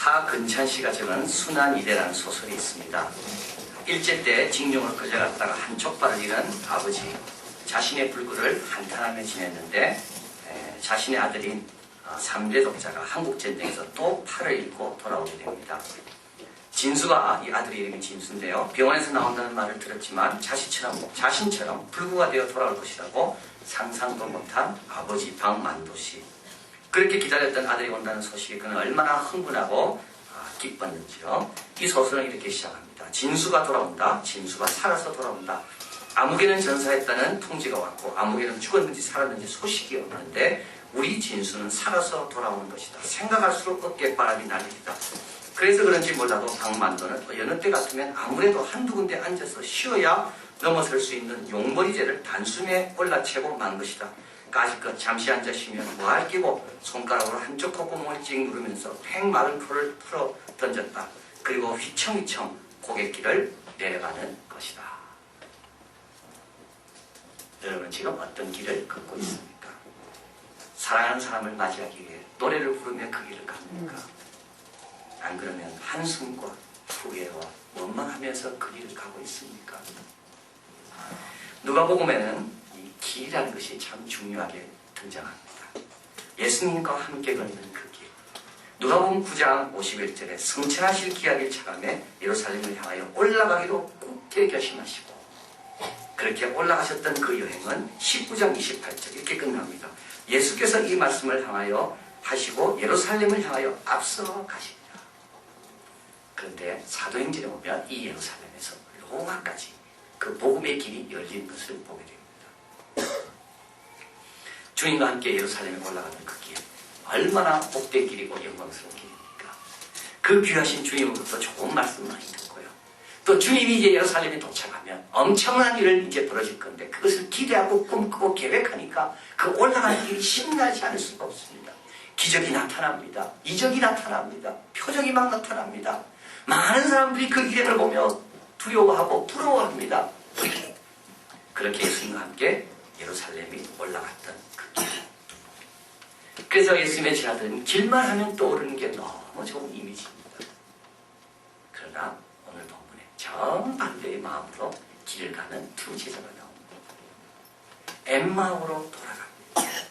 하근찬 씨가 적은 순환이대라는 소설이 있습니다. 일제 때 징용을 끌려갔다가 한 족발을 잃은 아버지, 자신의 불구를 한탄하며 지냈는데 자신의 아들인 3대 독자가 한국전쟁에서 또 팔을 잃고 돌아오게 됩니다. 진수가, 이 아들의 이름이 진수인데요, 병원에서 나온다는 말을 들었지만 자신처럼 불구가 되어 돌아올 것이라고 상상도 못한 아버지 박만도 씨. 그렇게 기다렸던 아들이 온다는 소식에 그는 얼마나 흥분하고 기뻤는지요. 이 소설은 이렇게 시작합니다. 진수가 돌아온다. 진수가 살아서 돌아온다. 아무개는 전사했다는 통지가 왔고 아무개는 죽었는지 살았는지 소식이 없는데 우리 진수는 살아서 돌아오는 것이다. 생각할수록 어깨바람이 날립니다. 그래서 그런지 몰라도 박만도는 여느 때 같으면 아무래도 한두 군데 앉아서 쉬어야 넘어설 수 있는 용머리째를 단숨에 올라채고 만 것이다. 까짓것 잠시 앉아 쉬면 뭐할 끼고 손가락으로 한쪽 콧구멍을 찍 누르면서 팽 마른 코를 풀어 던졌다. 그리고 휘청휘청 고갯길을 내려가는 것이다. 여러분 지금 어떤 길을 걷고 있습니까? 사랑하는 사람을 맞이하기 위해 노래를 부르며 그 길을 갑니까? 안 그러면 한숨과 후회와 원망하면서 그 길을 가고 있습니까? 누가복음에는 이 길이라는 것이 참 중요하게 등장합니다. 예수님과 함께 걷는 그 길. 누가복음 9장 51절에 성천하실 기약을 차감해 예루살렘을 향하여 올라가기로 굳게 결심하시고 그렇게 올라가셨던 그 여행은 19장 28절 이렇게 끝납니다. 예수께서 이 말씀을 향하여 하시고 예루살렘을 향하여 앞서 가십니다. 그런데 사도행전에 보면 이 예루살렘에서 로마까지 그 복음의 길이 열린 것을 보게 됩니다. 주님과 함께 예루살렘에 올라가는 그 길, 얼마나 복된 길이고 영광스러운 길입니까? 그 귀하신 주님으로부터 좋은 말씀 많이 듣고요. 또 주님이 이제 예루살렘에 도착하면 엄청난 일을 이제 벌어질 건데 그것을 기대하고 꿈꾸고 계획하니까 그 올라가는 길이 신나지 않을 수가 없습니다. 기적이 나타납니다. 이적이 나타납니다. 표적이 막 나타납니다. 많은 사람들이 그 일행을 보며 두려워하고 부러워합니다. 그렇게 예수님과 함께 예루살렘이 올라갔던 그 길. 그래서 예수님의 제자들은 길만 하면 떠오르는 게 너무 좋은 이미지입니다. 그러나 오늘 본문에 정반대의 마음으로 길을 가는 두 제자가 나옵니다. 엠마오로 돌아갑니다.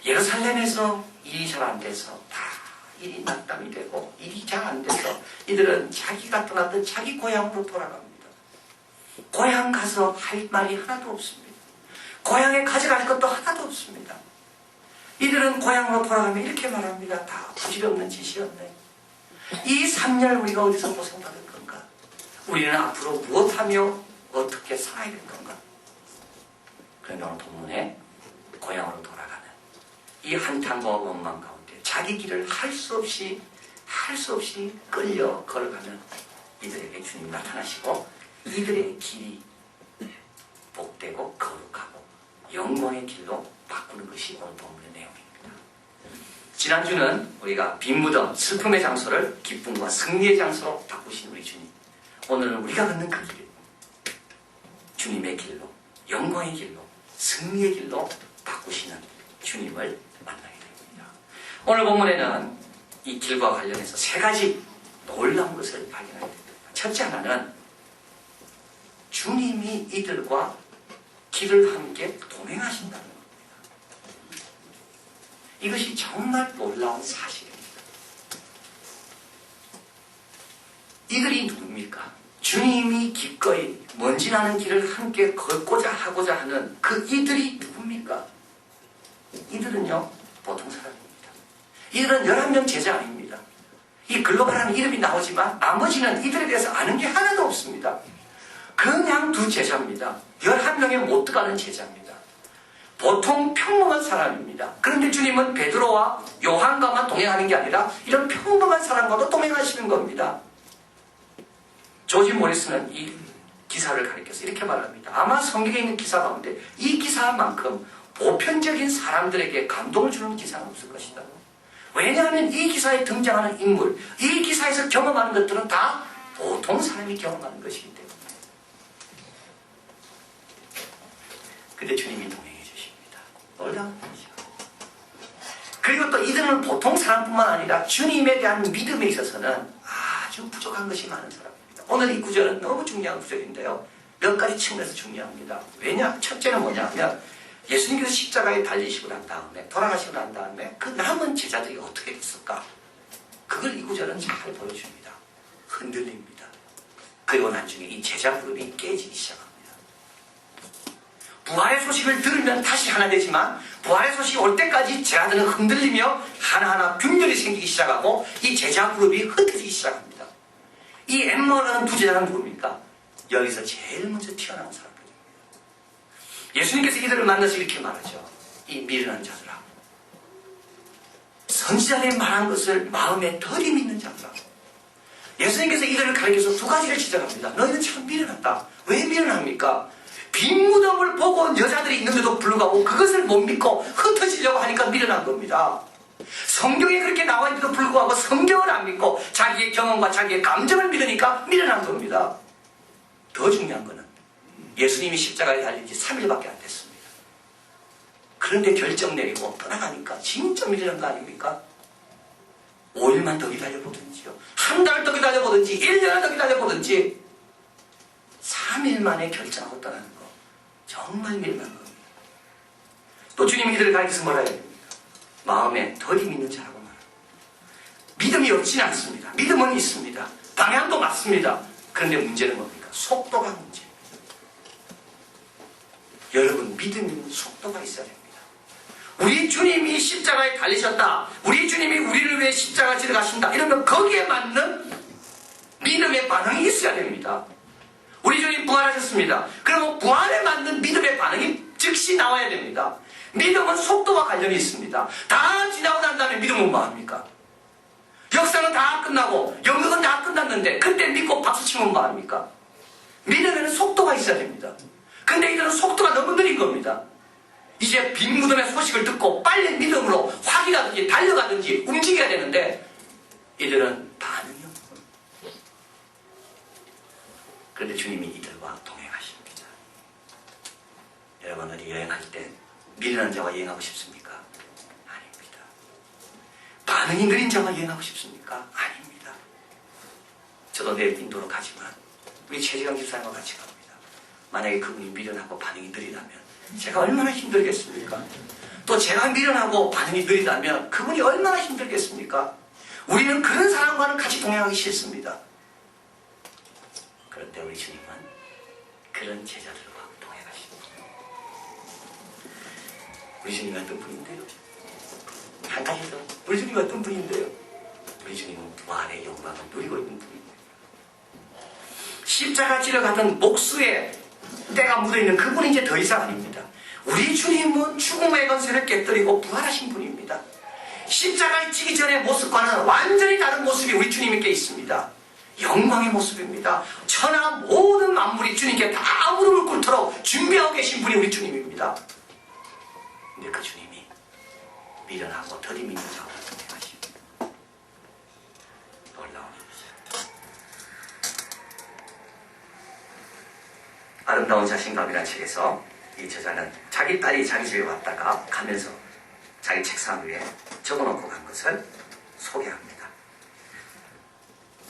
예루살렘에서 일이 잘 안 돼서 다 일이 낙담이 되고 일이 잘 안 돼서 이들은 자기가 떠났던 자기 고향으로 돌아갑니다. 고향 가서 할 말이 하나도 없습니다. 고향에 가져갈 것도 하나도 없습니다. 이들은 고향으로 돌아가면 이렇게 말합니다. 다 부질없는 짓이었네. 이 3년 우리가 어디서 고생받을 건가? 우리는 앞으로 무엇하며 어떻게 살아야 될 건가? 그런데 오늘 본문에 고향으로 돌아가는 이 한탄과 원망 가운데 자기 길을 할 수 없이 끌려 걸어가면 이들에게 주님 나타나시고 이들의 길이 복되고 거룩하고 영광의 길로 바꾸는 것이 오늘 본문의 내용입니다. 지난주는 우리가 빈 무덤, 슬픔의 장소를 기쁨과 승리의 장소로 바꾸신 우리 주님. 오늘은 우리가 걷는 그 길, 주님의 길로, 영광의 길로, 승리의 길로 바꾸시는 주님을 만나게 됩니다. 오늘 본문에는 이 길과 관련해서 3가지 놀라운 것을 발견하게 됩니다. 첫째 하나는 주님이 이들과 길을 함께 동행하신다는 겁니다. 이것이 정말 놀라운 사실입니다. 이들이 누굽니까? 주님이 기꺼이 먼지 나는 길을 함께 걷고자 하고자 하는 그 이들이 누굽니까? 이들은요, 보통 사람입니다. 이들은 11명 제자 아닙니다. 이 글로벌한 이름이 나오지만 나머지는 이들에 대해서 아는 게 하나도 없습니다. 그냥 2 제자입니다. 11명에 못 들어가는 제자입니다. 보통 평범한 사람입니다. 그런데 주님은 베드로와 요한과만 동행하는 게 아니라 이런 평범한 사람과도 동행하시는 겁니다. 조지 모리스는 이 기사를 가리켜서 이렇게 말합니다. 아마 성경에 있는 기사 가운데 이 기사만큼 보편적인 사람들에게 감동을 주는 기사는 없을 것이다. 왜냐하면 이 기사에 등장하는 인물, 이 기사에서 경험하는 것들은 다 보통 사람이 경험하는 것이기 때문에. 근데 주님이 동행해 주십니다. 놀라운 것이죠. 그리고 또 이들은 보통 사람뿐만 아니라 주님에 대한 믿음에 있어서는 아주 부족한 것이 많은 사람입니다. 오늘 이 구절은 너무 중요한 구절인데요. 몇 가지 측면에서 중요합니다. 왜냐? 첫째는 뭐냐면 예수님께서 십자가에 달리시고 난 다음에 돌아가시고 난 다음에 그 남은 제자들이 어떻게 됐을까? 그걸 이 구절은 잘 보여줍니다. 흔들립니다. 그리고 나중에 이 제자 그룹이 깨지기 시작합니다. 부활의 소식을 들으면 다시 하나 되지만 부활의 소식이 올 때까지 제자들은 흔들리며 하나하나 균열이 생기기 시작하고 이 제자 그룹이 흩어지기 시작합니다. 이 엠마오라는 두 제자는 누굽니까? 여기서 제일 먼저 튀어나온 사람들입니다. 예수님께서 이들을 만나서 이렇게 말하죠. 이 미련한 자들아, 선지자들이 말한 것을 마음에 덜히 믿는 자들아. 예수님께서 이들을 가리켜서 두 가지를 지적합니다. 너희는 참 미련하다. 왜 미련합니까? 빈 무덤을 보고 여자들이 있는데도 불구하고 그것을 못 믿고 흩어지려고 하니까 미련한 겁니다. 성경에 그렇게 나와 있는데도 불구하고 성경을 안 믿고 자기의 경험과 자기의 감정을 믿으니까 미련한 겁니다. 더 중요한 거는 예수님이 십자가에 달린 지 3일밖에 안 됐습니다. 그런데 결정 내리고 떠나가니까 진짜 미련한 거 아닙니까? 5일만 더 기다려보든지요. 한 달 더 기다려보든지 1년을 더 기다려보든지 3일 만에 결정하고 떠나는 거 정말 미련한 겁니다. 또 주님이 이들을 가르쳐서 뭐라 해야 됩니까? 마음에 덜히 믿는 자라고 말합니다. 믿음이 없지는 않습니다. 믿음은 있습니다. 방향도 맞습니다. 그런데 문제는 뭡니까? 속도가 문제입니다. 여러분, 믿음은 속도가 있어야 됩니다. 우리 주님이 십자가에 달리셨다. 우리 주님이 우리를 위해 십자가 지러 가신다. 이러면 거기에 맞는 믿음의 반응이 있어야 됩니다. 우리 주님 부활하셨습니다. 그러면 부활에 맞는 믿음의 반응이 즉시 나와야 됩니다. 믿음은 속도와 관련이 있습니다. 다 지나고 난 다음에 믿음은 뭐합니까? 역사는 다 끝나고 영역은 다 끝났는데 그때 믿고 박수치면 뭐합니까? 믿음에는 속도가 있어야 됩니다. 근데 이들은 속도가 너무 느린 겁니다. 이제 빈 무덤의 소식을 듣고 빨리 믿음으로 확인하든지 달려가든지 움직여야 되는데 이들은 반응이 없는 겁니다. 그런데 주님이 이들과 동행하십니다. 여러분, 어디 여행할 때 미련한 자와 여행하고 싶습니까? 아닙니다. 반응이 느린 자와 여행하고 싶습니까? 아닙니다. 저도 내일 인도로 가지만 우리 최재강 집사님과 같이 갑니다. 만약에 그분이 미련하고 반응이 느리다면 제가 얼마나 힘들겠습니까? 또 제가 미련하고 반응이 느리다면 그분이 얼마나 힘들겠습니까? 우리는 그런 사람과는 같이 동행하기 싫습니다. 그런데 우리 주님은 그런 제자들과 동행하십니다. 우리 주님은 어떤 분인데요? 한 가지 더, 우리 주님은 어떤 분인데요? 우리 주님은 부활의 영광을 누리고 있는 분입니다. 십자가 지러 가던 목수의 때가 묻어있는 그분이 이제 더 이상 아닙니다. 우리 주님은 죽음의 권세를 깨뜨리고 부활하신 분입니다. 십자가를 지기 전의 모습과는 완전히 다른 모습이 우리 주님께 있습니다. 영광의 모습입니다. 천하 모든 만물이 주님께 다 무릎을 꿇도록 준비하고 계신 분이 우리 주님입니다. 근데 그 주님이 미련하고 덜이 믿는 자와 동행하십니다. 놀라운 일이죠. 아름다운 자신감이라는 책에서 이 저자는 자기 딸이 자기 집에 왔다가 가면서 자기 책상 위에 적어놓고 간 것을 소개합니다.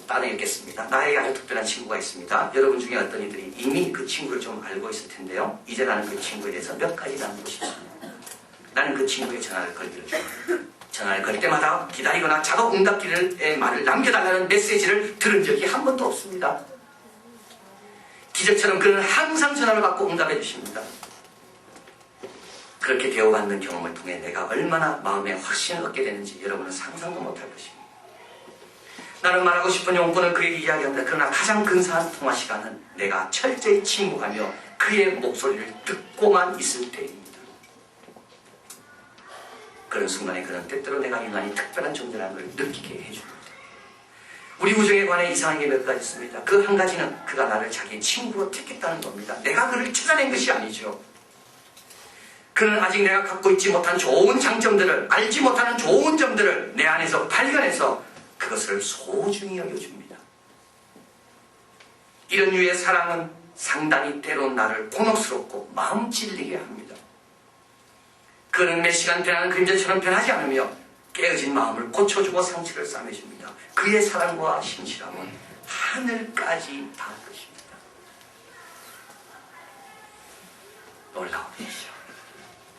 딸은 읽겠습니다. 나에게 아주 특별한 친구가 있습니다. 여러분 중에 어떤 이들이 이미 그 친구를 좀 알고 있을 텐데요. 이제 나는 그 친구에 대해서 몇 가지 나누고 싶습니다. 나는 그 친구의 전화를 걸기를 좋아합니다. 전화를 걸 때마다 기다리거나 작업 응답기의 말을 남겨달라는 메시지를 들은 적이 한 번도 없습니다. 기적처럼 그는 항상 전화를 받고 응답해 주십니다. 그렇게 대우받는 경험을 통해 내가 얼마나 마음에 확신을 얻게 되는지 여러분은 상상도 못할 것입니다. 나는 말하고 싶은 용건을 그에게 이야기합니다. 그러나 가장 근사한 통화 시간은 내가 철저히 침묵하며 그의 목소리를 듣고만 있을 때입니다. 그런 순간에 그는 때때로 내가 인간이 특별한 존재라는 걸 느끼게 해줍니다. 우리 우정에 관해 이상한 게 몇 가지 있습니다. 그 한 가지는 그가 나를 자기 친구로 택했다는 겁니다. 내가 그를 찾아낸 것이 아니죠. 그는 아직 내가 갖고 있지 못한 좋은 장점들을, 알지 못하는 좋은 점들을 내 안에서 발견해서 그것을 소중히 여겨줍니다. 이런 류의 사랑은 상당히 때론 나를 곤혹스럽고 마음 찔리게 합니다. 그는 몇 시간 변하는 그림자처럼 변하지 않으며 깨어진 마음을 고쳐주고 상처를 싸매줍니다. 그의 사랑과 신실함은 하늘까지 닿을 것입니다. 놀라운 일이죠.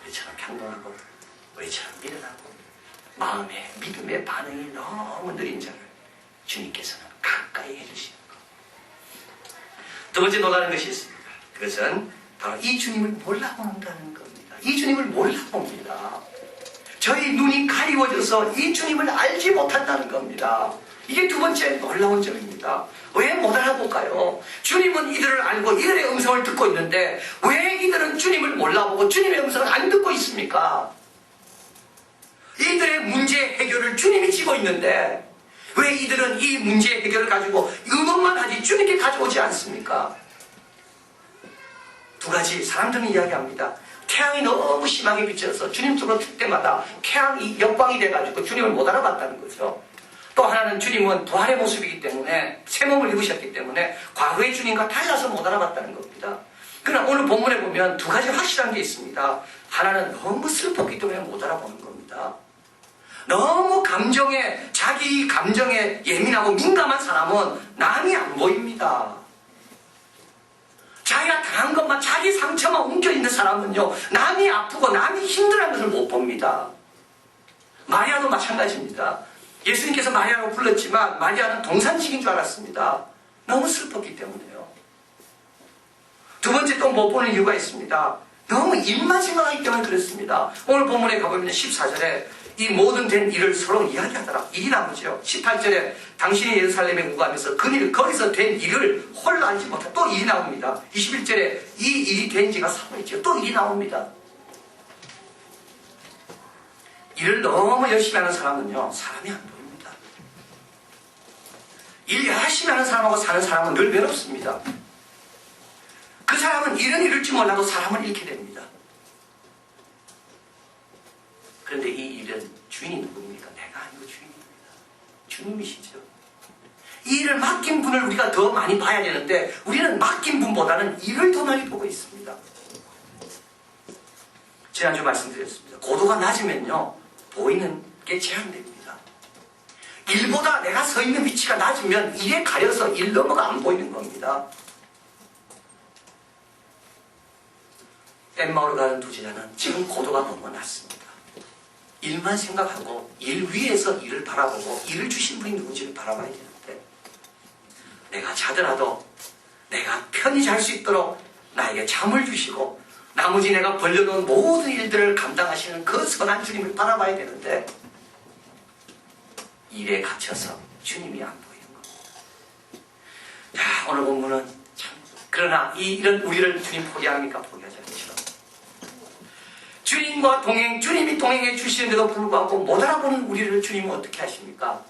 우리처럼 평범하고 우리처럼 미련하고 마음의 믿음의 반응이 너무 느린 자를 주님께서는 가까이 해주시는 것. 두 번째 놀라는 것이 있습니다. 그것은 바로 이 주님을 몰라본다는 겁니다. 이 주님을 몰라봅니다. 저희 눈이 가리워져서 이 주님을 알지 못한다는 겁니다. 이게 두 번째 놀라운 점입니다. 왜 못 알아볼까요? 주님은 이들을 알고 이들의 음성을 듣고 있는데 왜 이들은 주님을 몰라보고 주님의 음성을 안 듣고 있습니까? 이들의 문제 해결을 주님이 지고 있는데 왜 이들은 이 문제 해결을 가지고 의논만 하지 주님께 가져오지 않습니까? 두 가지 사람들은 이야기합니다. 태양이 너무 심하게 비쳐서 주님 쪽으로 튈 때마다 태양이 역광이 돼가지고 주님을 못 알아봤다는 거죠. 또 하나는 주님은 부활의 모습이기 때문에 새 몸을 입으셨기 때문에 과거의 주님과 달라서 못 알아봤다는 겁니다. 그러나 오늘 본문에 보면 두 가지 확실한 게 있습니다. 하나는 너무 슬펐기 때문에 못 알아보는 겁니다. 너무 자기 감정에 예민하고 민감한 사람은 남이 안 보입니다. 자기가 당한 것만, 자기 상처만 웅겨있는 사람은요, 남이 아프고 남이 힘들어하는 것을 못 봅니다. 마리아도 마찬가지입니다. 예수님께서 마리아라고 불렀지만 마리아는 동산직인 줄 알았습니다. 너무 슬펐기 때문에요. 두 번째 또 못 보는 이유가 있습니다. 너무 일만 생각하기 때문에 그렇습니다. 오늘 본문에 가보면 14절에 이 모든 된 일을 서로 이야기하더라. 일이 나오죠. 18절에 당신이 예루살렘에 오가면서 거기서 된 일을 홀로 알지 못하. 또 일이 나옵니다. 21절에 이 일이 된 지가 3일이죠. 또 일이 나옵니다. 일을 너무 열심히 하는 사람은요, 사람이 안 보입니다. 일 열심히 하는 사람하고 사는 사람은 늘 외롭습니다. 그 사람은 일은 잃을 줄 몰라도 사람을 잃게 됩니다. 그런데 이 일은 주인이 누굽니까? 내가 아니고 주인입니다. 주님이시죠. 이 일을 맡긴 분을 우리가 더 많이 봐야 되는데 우리는 맡긴 분보다는 일을 더 많이 보고 있습니다. 지난주 말씀드렸습니다. 고도가 낮으면요, 보이는 게 제한됩니다. 일보다 내가 서 있는 위치가 낮으면 일에 가려서 일 넘어가 안 보이는 겁니다. 엠마오로 가는 두 제자는 지금 고도가 너무 낮습니다. 일만 생각하고 일 위에서 일을 바라보고 일을 주신 분이 누군지를 바라봐야 되는데 내가 자더라도 내가 편히 잘 수 있도록 나에게 잠을 주시고 나머지 내가 벌려놓은 모든 일들을 감당하시는 그 선한 주님을 바라봐야 되는데 일에 갇혀서 주님이 안 보이는 겁니다. 자, 오늘 본문은 참 그러나 이런 우리를 주님 포기합니까? 포기하지 않죠. 주님과 주님이 동행해 주시는데도 불구하고 못 알아보는 우리를 주님은 어떻게 하십니까?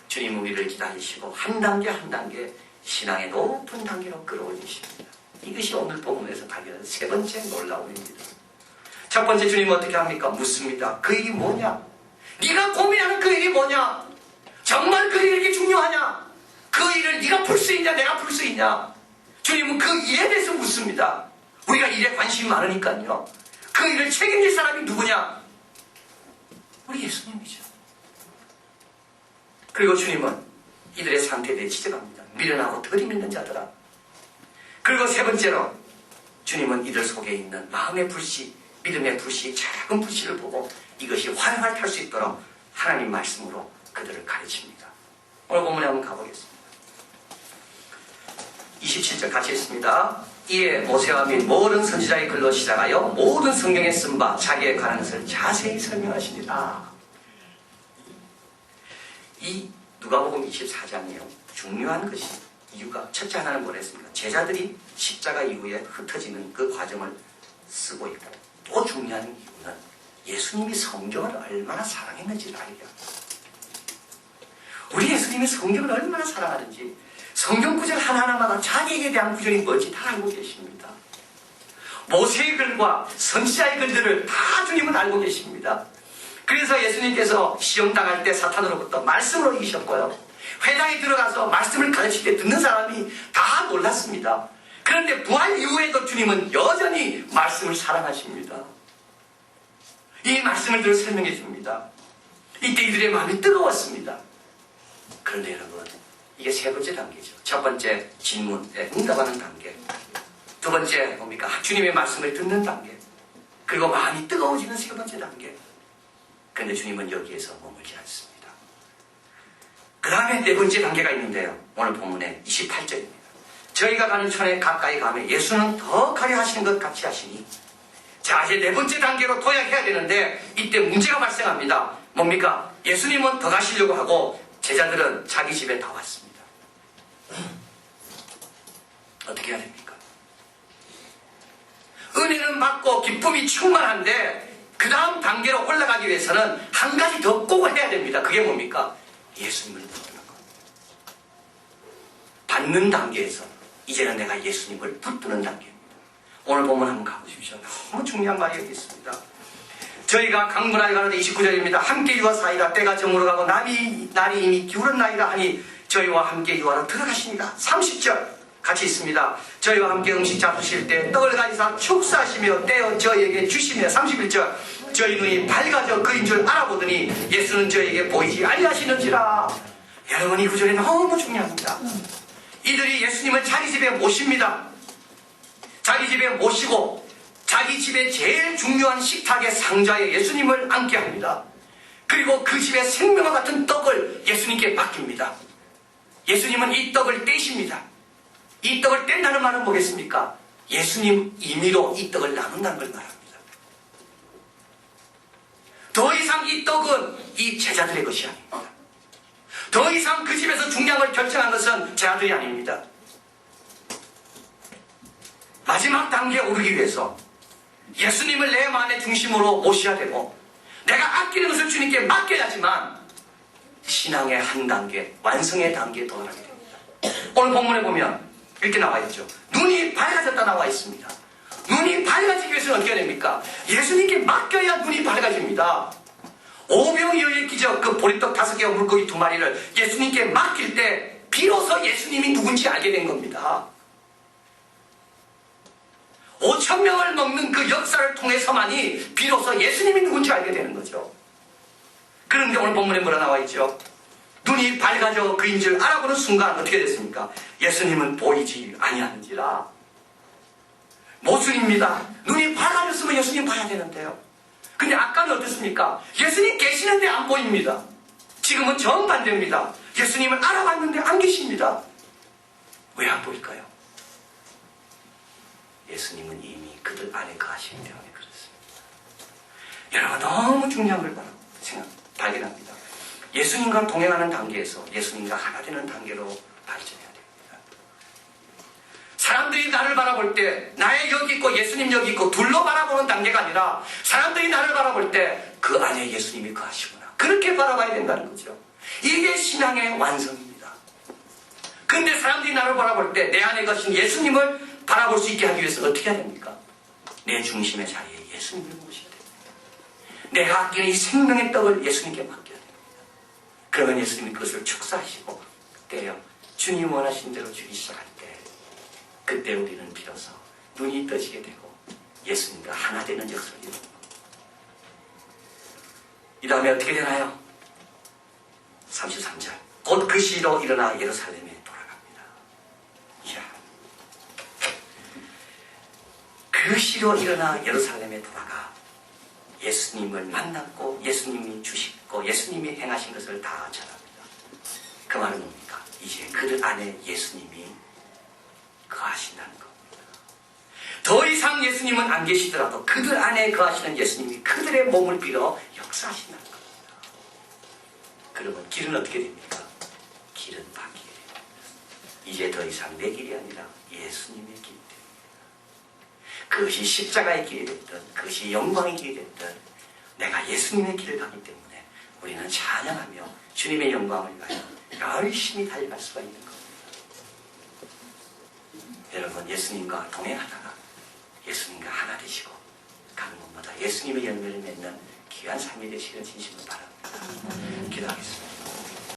주님은 우리를 기다리시고 한 단계 한 단계 신앙의 높은 단계로 끌어올리십니다. 이것이 오늘 본문에서 발견한 세 번째 놀라움입니다. 첫 번째 주님은 어떻게 합니까? 묻습니다. 그 일이 뭐냐? 네가 고민하는 그 일이 뭐냐? 정말 그 일이 이렇게 중요하냐? 그 일을 네가 풀 수 있냐? 내가 풀 수 있냐? 주님은 그 일에 대해서 묻습니다. 우리가 일에 관심이 많으니까요. 그 일을 책임질 사람이 누구냐? 우리 예수님이죠. 그리고 주님은 이들의 상태에 대해 지적합니다. 미련하고 들이밀는 자들아. 그리고 세 번째로 주님은 이들 속에 있는 마음의 불씨, 믿음의 불씨, 작은 불씨를 보고 이것이 활활 탈 수 있도록 하나님 말씀으로 그들을 가르칩니다. 오늘 본문에 한번 가보겠습니다. 27절 같이 읽습니다. 이에 모세와 및 모든 선지자의 글로 시작하여 모든 성경에 쓴 바 자기에 관한 것을 자세히 설명하시니라. 이 누가복음 24장이요. 중요한 것이 이유가 첫째 하나는 뭐랬습니까? 제자들이 십자가 이후에 흩어지는 그 과정을 쓰고 있고 또 중요한 이유는 예수님이 성경을 얼마나 사랑했는지를 알게 합니다. 우리 예수님이 성경을 얼마나 사랑하는지 성경 구절 하나하나마다 자기에게 대한 구절이 뭔지 다 알고 계십니다. 모세의 글과 선지자의 글들을 다 주님은 알고 계십니다. 그래서 예수님께서 시험당할 때 사탄으로부터 말씀으로 이기셨고요. 회당에 들어가서 말씀을 가르칠 때 듣는 사람이 다 놀랐습니다. 그런데 부활 이후에도 주님은 여전히 말씀을 사랑하십니다. 이 말씀을 늘 설명해 줍니다. 이때 이들의 마음이 뜨거웠습니다. 그런데 여러분, 이게 세 번째 단계죠. 첫 번째 질문에 응답하는 단계. 두 번째 뭡니까? 주님의 말씀을 듣는 단계. 그리고 마음이 뜨거워지는 세 번째 단계. 그런데 주님은 여기에서 머물지 않습니다. 그 다음에 네 번째 단계가 있는데요. 오늘 본문의 28절입니다. 저희가 가는 촌에 가까이 가면 예수는 더 가려 하시는 것 같이 하시니. 자, 이제 네 번째 단계로 도약해야 되는데 이때 문제가 발생합니다. 뭡니까? 예수님은 더 가시려고 하고 제자들은 자기 집에 다 왔습니다. 어떻게 해야 됩니까? 은혜는 받고 기쁨이 충만한데 그 다음 단계로 올라가기 위해서는 한 가지 더 꼭 해야 됩니다. 그게 뭡니까? 예수님을 붙드는 것. 받는 단계에서 이제는 내가 예수님을 붙드는 단계입니다. 오늘 본문 한번 가보십시오. 너무 중요한 말이 여기 있습니다. 저희가 강문하에 가는데 29절입니다. 함께 유하사이다. 때가 저물어 가고 날이 이미 기울은 나이다 하니 저희와 함께 유하로 들어가십니다. 30절 같이 있습니다. 저희와 함께 음식 잡수실 때 떡을 가지사 축사하시며 떼어 저희에게 주시며 31절 저희 눈이 밝아져 그인 줄 알아보더니 예수는 저희에게 보이지 아니하시는지라. 여러분, 이 구절이 너무 중요합니다. 이들이 예수님을 자기 집에 모십니다. 자기 집에 모시고 자기 집에 제일 중요한 식탁의 상자에 예수님을 앉게 합니다. 그리고 그 집에 생명과 같은 떡을 예수님께 맡깁니다. 예수님은 이 떡을 떼십니다. 이 떡을 뗀다는 말은 뭐겠습니까? 예수님 임의로 이 떡을 나눈다는 걸 말합니다. 더 이상 이 떡은 이 제자들의 것이 아닙니다. 더 이상 그 집에서 중량을 결정한 것은 제자들이 아닙니다. 마지막 단계에 오르기 위해서 예수님을 내 마음의 중심으로 모셔야 되고 내가 아끼는 것을 주님께 맡겨야지만 신앙의 한 단계, 완성의 단계에 도달하게 됩니다. 오늘 본문에 보면 이렇게 나와 있죠. 눈이 밝아졌다 나와 있습니다. 눈이 밝아지기 위해서는 어떻게 해야 됩니까? 예수님께 맡겨야 눈이 밝아집니다. 오병이어의 기적, 그 보리떡 5개와 물고기 2마리를 예수님께 맡길 때 비로소 예수님이 누군지 알게 된 겁니다. 5,000명을 먹는 그 역사를 통해서만이 비로소 예수님이 누군지 알게 되는 거죠. 그런데 오늘 본문에 뭐라 나와 있죠? 눈이 밝아져 그인 줄 알아보는 순간 어떻게 됐습니까? 예수님은 보이지 아니하는지라. 모순입니다. 눈이 밝아졌으면 예수님 봐야 되는데요. 근데 아까는 어떻습니까? 예수님 계시는데 안 보입니다. 지금은 정반대입니다. 예수님을 알아봤는데 안 계십니다. 왜 안 보일까요? 예수님은 이미 그들 안에 거하시기 때문에 그렇습니다. 여러분, 너무 중요한 걸 발견합니다. 예수님과 동행하는 단계에서 예수님과 하나 되는 단계로 발전해야 됩니다. 사람들이 나를 바라볼 때 나의 여기 있고 예수님 여기 있고 둘로 바라보는 단계가 아니라 사람들이 나를 바라볼 때 그 안에 예수님이 거하시구나, 그렇게 바라봐야 된다는 거죠. 이게 신앙의 완성입니다. 그런데 사람들이 나를 바라볼 때 내 안에 거하신 예수님을 바라볼 수 있게 하기 위해서 어떻게 해야 됩니까? 내 중심의 자리에 예수님을 모셔야 됩니다. 내가 아끼는 이 생명의 떡을 예수님께 맡겨야 됩니다. 그러면 예수님이 그것을 축사하시고 그때요, 주님 원하신 대로 주기 시작할 때 그때 우리는 비로소 눈이 떠지게 되고 예수님과 하나 되는 역사를 이루는 겁니다. 이 다음에 어떻게 되나요? 33절 곧 그 시로 일어나 예루살렘에 돌아갑니다. 이야. 그 시로 일어나 예루살렘에 돌아가 예수님을 만났고 예수님이 주시고 예수님이 행하신 것을 다 전합니다. 그 말은 뭡니까? 이제 그들 안에 예수님이 거하신다는 겁니다. 더 이상 예수님은 안 계시더라도 그들 안에 거하시는 예수님이 그들의 몸을 빌어 역사하신다는 겁니다. 그러면 길은 어떻게 됩니까? 길은 바뀌게 됩니다. 이제 더 이상 내 길이 아니라 예수님의 길이 됩니다. 그것이 십자가의 길이 됐든 그것이 영광의 길이 됐든 내가 예수님의 길을 가기 때문에 우리는 찬양하며 주님의 영광을 위하여 열심히 달려갈 수가 있는 겁니다. 여러분, 예수님과 동행하다가 예수님과 하나 되시고 가는 곳마다 예수님의 열매를 맺는 귀한 삶이 되시기를 진심으로 바랍니다. 기도하겠습니다.